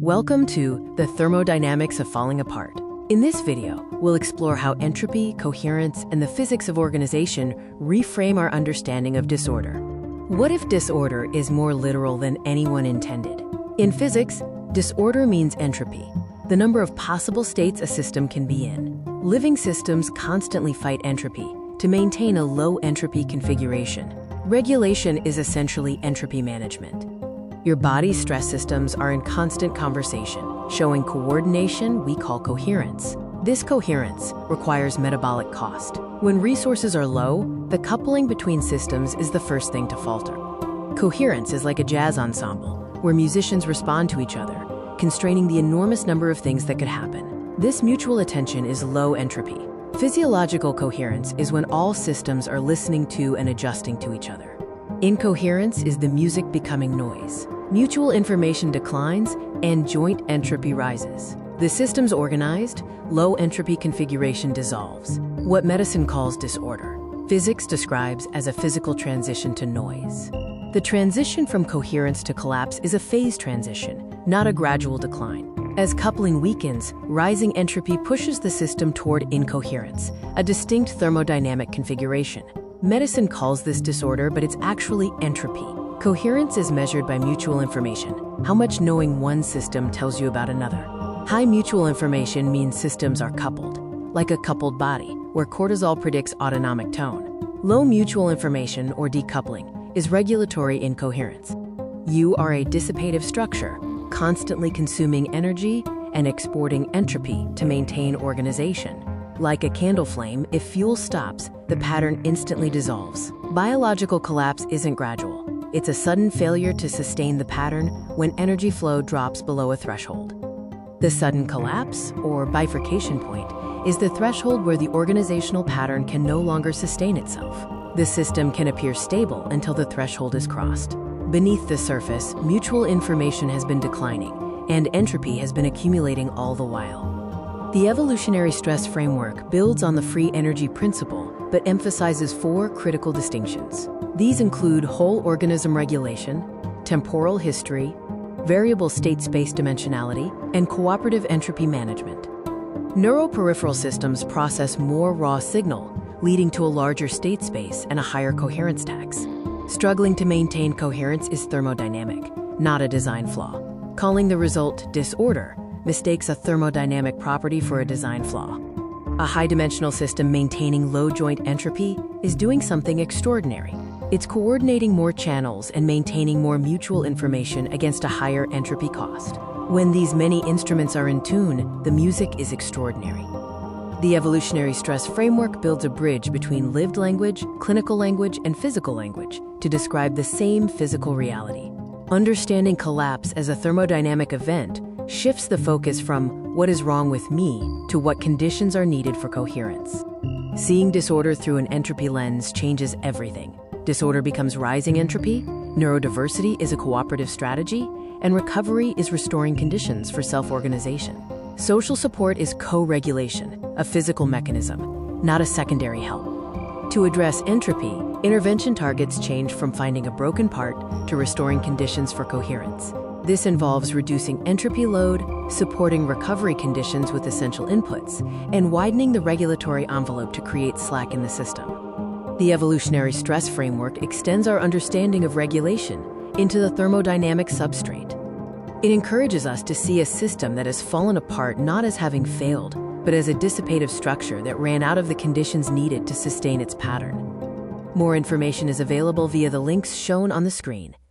Welcome to the Thermodynamics of Falling Apart. In this video, we'll explore how entropy, coherence, and the physics of organization reframe our understanding of disorder. What if disorder is more literal than anyone intended? In physics, disorder means entropy, the number of possible states a system can be in. Living systems constantly fight entropy to maintain a low entropy configuration. Regulation is essentially entropy management. Your body's stress systems are in constant conversation, showing coordination we call coherence. This coherence requires metabolic cost. When resources are low, the coupling between systems is the first thing to falter. Coherence is like a jazz ensemble, where musicians respond to each other, constraining the enormous number of things that could happen. This mutual attention is low entropy. Physiological coherence is when all systems are listening to and adjusting to each other. Incoherence is the music becoming noise. Mutual information declines and joint entropy rises. The system's organized, low entropy configuration dissolves, what medicine calls disorder. Physics describes as a physical transition to noise. The transition from coherence to collapse is a phase transition, not a gradual decline. As coupling weakens, rising entropy pushes the system toward incoherence, a distinct thermodynamic configuration. Medicine calls this disorder, but it's actually entropy. Coherence is measured by mutual information, how much knowing one system tells you about another. High mutual information means systems are coupled, like a coupled body, where cortisol predicts autonomic tone. Low mutual information, or decoupling, is regulatory incoherence. You are a dissipative structure, constantly consuming energy and exporting entropy to maintain organization. Like a candle flame, if fuel stops, the pattern instantly dissolves. Biological collapse isn't gradual. It's a sudden failure to sustain the pattern when energy flow drops below a threshold. The sudden collapse, or bifurcation point, is the threshold where the organizational pattern can no longer sustain itself. The system can appear stable until the threshold is crossed. Beneath the surface, mutual information has been declining, and entropy has been accumulating all the while. The Evolutionary Stress Framework builds on the free energy principle, but emphasizes four critical distinctions. These include whole organism regulation, temporal history, variable state space dimensionality, and cooperative entropy management. Neuroperipheral systems process more raw signal, leading to a larger state space and a higher coherence tax. Struggling to maintain coherence is thermodynamic, not a design flaw. Calling the result disorder mistakes a thermodynamic property for a design flaw. A high-dimensional system maintaining low joint entropy is doing something extraordinary. It's coordinating more channels and maintaining more mutual information against a higher entropy cost. When these many instruments are in tune, the music is extraordinary. The Evolutionary Stress Framework builds a bridge between lived language, clinical language, and physical language to describe the same physical reality. Understanding collapse as a thermodynamic event shifts the focus from what is wrong with me to what conditions are needed for coherence. Seeing disorder through an entropy lens changes everything. Disorder becomes rising entropy, neurodiversity is a cooperative strategy, and recovery is restoring conditions for self-organization. Social support is co-regulation, a physical mechanism, not a secondary help. To address entropy, intervention targets change from finding a broken part to restoring conditions for coherence. This involves reducing entropy load, supporting recovery conditions with essential inputs, and widening the regulatory envelope to create slack in the system. The Evolutionary Stress Framework extends our understanding of regulation into the thermodynamic substrate. It encourages us to see a system that has fallen apart not as having failed, but as a dissipative structure that ran out of the conditions needed to sustain its pattern. More information is available via the links shown on the screen.